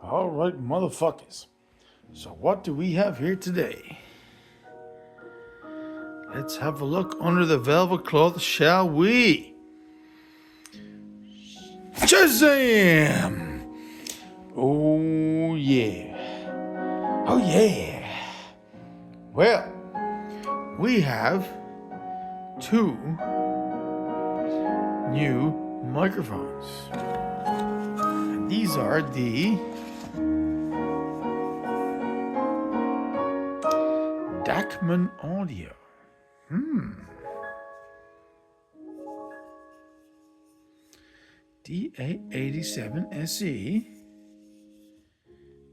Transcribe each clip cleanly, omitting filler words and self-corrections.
All right, motherfuckers. So what do we have here today? Let's have a look under the velvet cloth, shall we? Shazam! Oh yeah. Oh yeah. Well, we have two new microphones. And these are the Dachman Audio. DA87 SE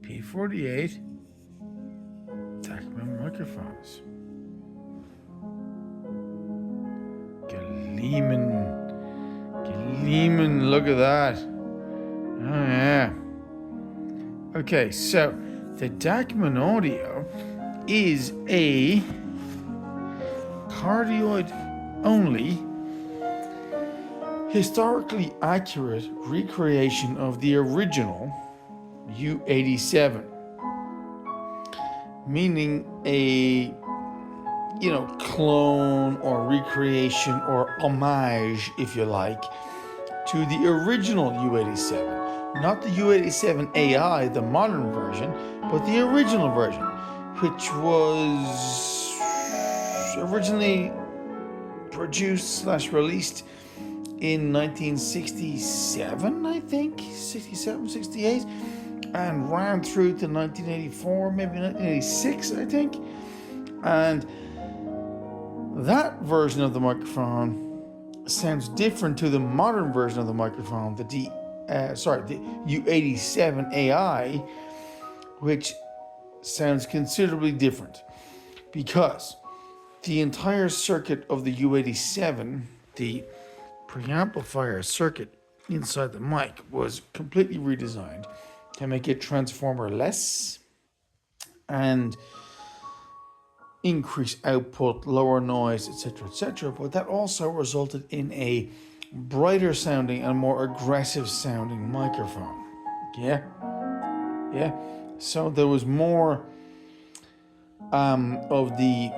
P48 Dachman microphones. Gleaming, look at that. Oh yeah. Okay, so the Dachman Audio is a cardioid only, historically accurate recreation of the original U87, meaning a clone or recreation or homage, if you like, to the original U87, not the U87 AI, the modern version, but the original version, which was originally produced / released in 1967, I think, 67, 68, and ran through to 1984, maybe 1986, I think. And that version of the microphone sounds different to the modern version of the microphone, the U87 AI, which sounds considerably different because the entire circuit of the U87, the preamplifier circuit inside the mic, was completely redesigned to make it transformer-less and increase output, lower noise, etc., but that also resulted in a brighter sounding and more aggressive sounding microphone. Yeah. So there was more of the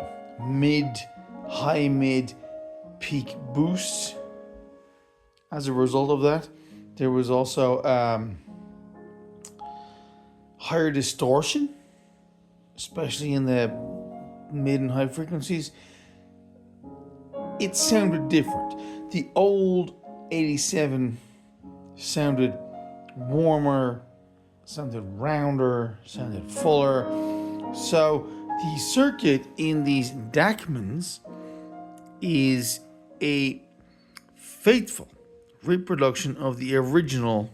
high mid peak boosts. As a result of that, there was also higher distortion, especially in the mid and high frequencies. It sounded different. The old 87 sounded warmer, sounded rounder, sounded fuller. So the circuit in these Dachmans is a faithful reproduction of the original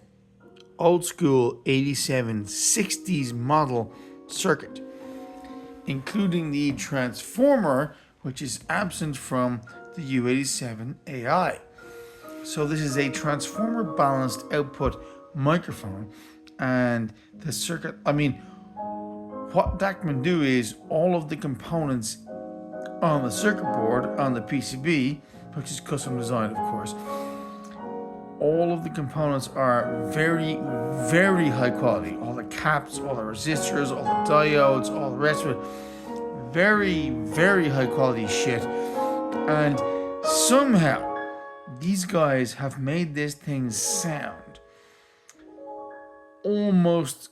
old school 87 60s model circuit, including the transformer, which is absent from the U87 AI. So this is a transformer balanced output microphone, and the circuit, what Dachman do is all of the components on the circuit board, on the PCB, which is custom designed, of course, all of the components are very, very high quality. All the caps, all the resistors, all the diodes, all the rest of it. Very, very high quality shit. And somehow, these guys have made this thing sound almost,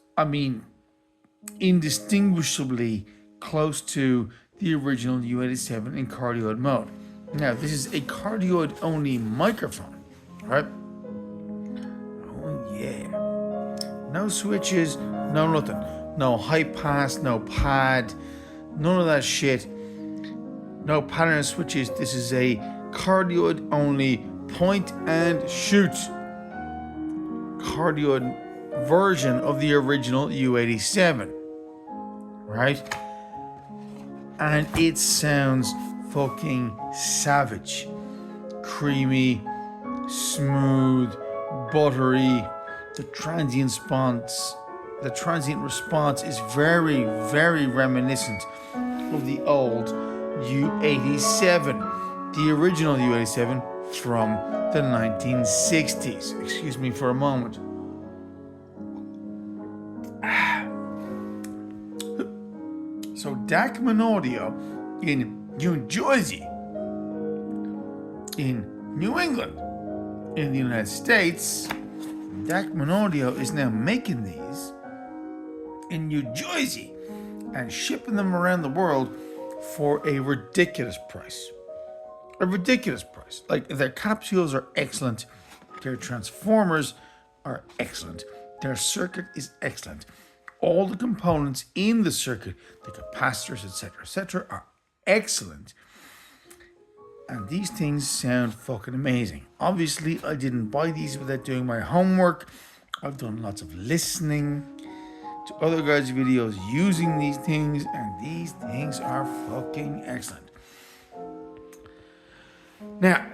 indistinguishably close to the original U87 in cardioid mode. Now, this is a cardioid only microphone, right? Yeah. No switches, no nothing. No high pass, no pad, none of that shit. No pattern switches. This is a cardioid only point and shoot cardioid version of the original U87. Right? And it sounds fucking savage. Creamy, smooth, buttery. The transient response is very, very reminiscent of the old U87, the original U87 from the 1960s. Excuse me for a moment. So Dachman Audio in New Jersey, in New England, in the United States, Dachman Audio is now making these in New Jersey and shipping them around the world for a ridiculous price. A ridiculous price. Like, their capsules are excellent. Their transformers are excellent. Their circuit is excellent. All the components in the circuit, the capacitors, etc., are excellent. And these things sound fucking amazing. Obviously, I didn't buy these without doing my homework. I've done lots of listening to other guys' videos using these things, and these things are fucking excellent. Now,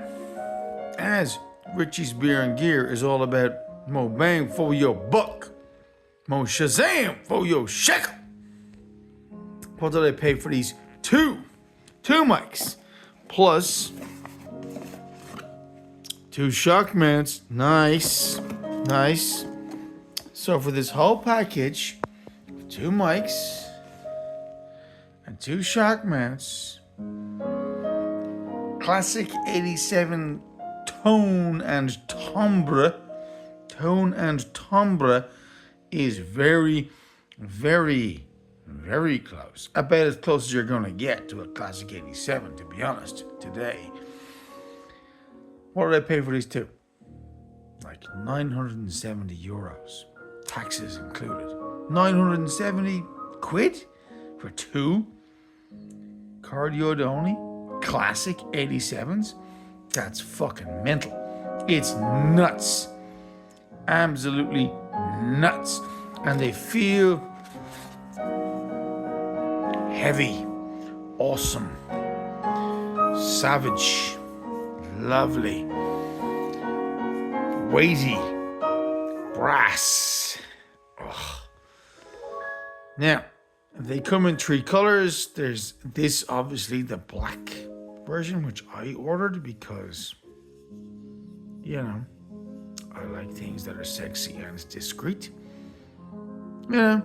as Richie's Beer and Gear is all about mo bang for your buck, mo shazam for your shekel. What did I pay for these two mics? Plus 2 shock mounts. Nice. So for this whole package, 2 mics and 2 shock mounts, classic 87 tone and timbre is very, very, very close. About as close as you're going to get to a classic 87, to be honest, today. What did I pay for these two? Like 970 euros, taxes included. 970 quid for 2 cardioid only classic 87s? That's fucking mental. It's nuts. Absolutely nuts. And they feel heavy, awesome, savage, lovely, weighty, brass. Ugh. Now, they come in 3 colors. There's this, obviously, the black version, which I ordered because, I like things that are sexy and discreet. But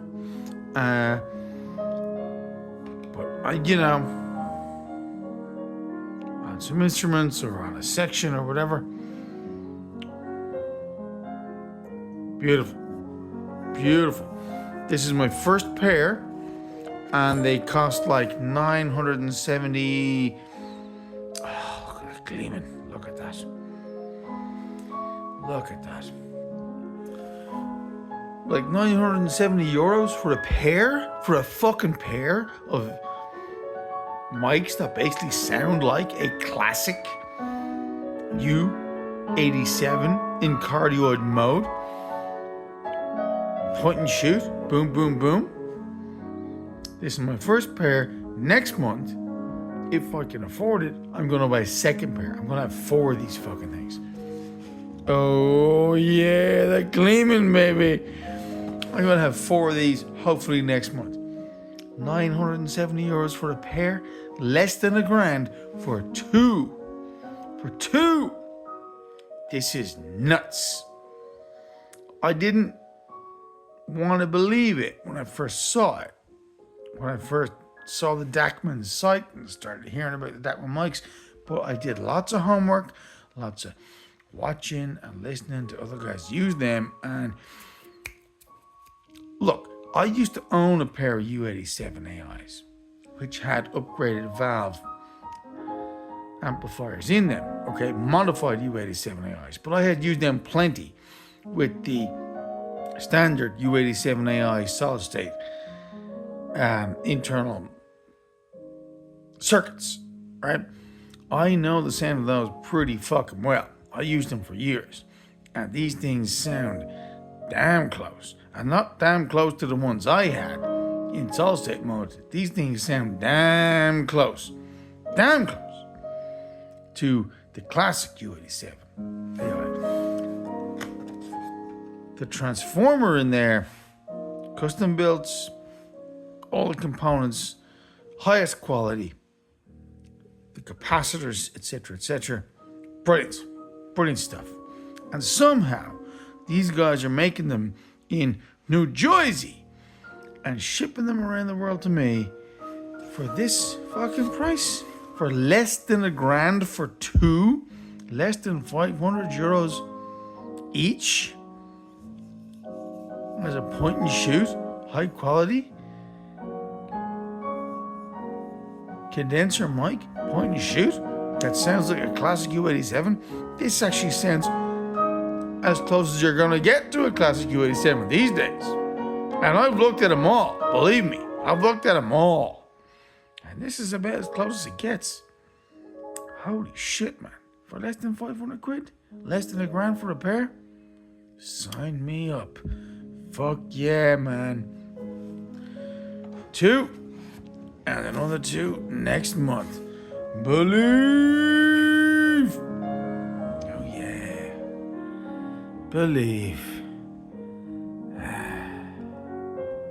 on some instruments or on a section or whatever. Beautiful. This is my first pair, and they cost like 970. Oh, look at that gleaming. Look at that. Like 970 euros for a pair? For a fucking pair of mics that basically sound like a classic U87 in cardioid mode. Point and shoot. Boom, boom, boom. This is my first pair. Next month, if I can afford it, I'm going to buy a second pair. I'm going to have 4 of these fucking things. Oh, yeah, they're gleaming, baby. I'm going to have 4 of these, hopefully next month. 970 euros for a pair. Less than $1,000 for 2. For 2. This is nuts. I didn't want to believe it when I first saw it. When I first saw the Dachman site and started hearing about the Dachman mics. But I did lots of homework, lots of watching and listening to other guys use them. And look, I used to own a pair of U87 AIs, which had upgraded valve amplifiers in them, modified U87 AIs. But I had used them plenty with the standard U87 AI solid state internal circuits, right? I know the sound of those pretty fucking well. I used them for years, and these things sound damn close, and not damn close to the ones I had in solid state mode. These things sound damn close to the classic U87. Anyway, the transformer in there, custom built, all the components, highest quality, the capacitors, etc. Brilliant stuff. And somehow these guys are making them in New Jersey and shipping them around the world to me For this fucking price? For less than $1,000 for two? Less than €500 each? As a point and shoot, high quality condenser mic, point and shoot. That sounds like a classic U87. This actually sounds as close as you're gonna get to a classic U87 these days. And I've looked at them all, believe me, I've looked at them all. And this is about as close as it gets. Holy shit, man. For less than 500 quid? Less than $1,000 for a pair? Sign me up. Fuck yeah, man. 2. And another 2 next month. Believe. Oh yeah. Believe.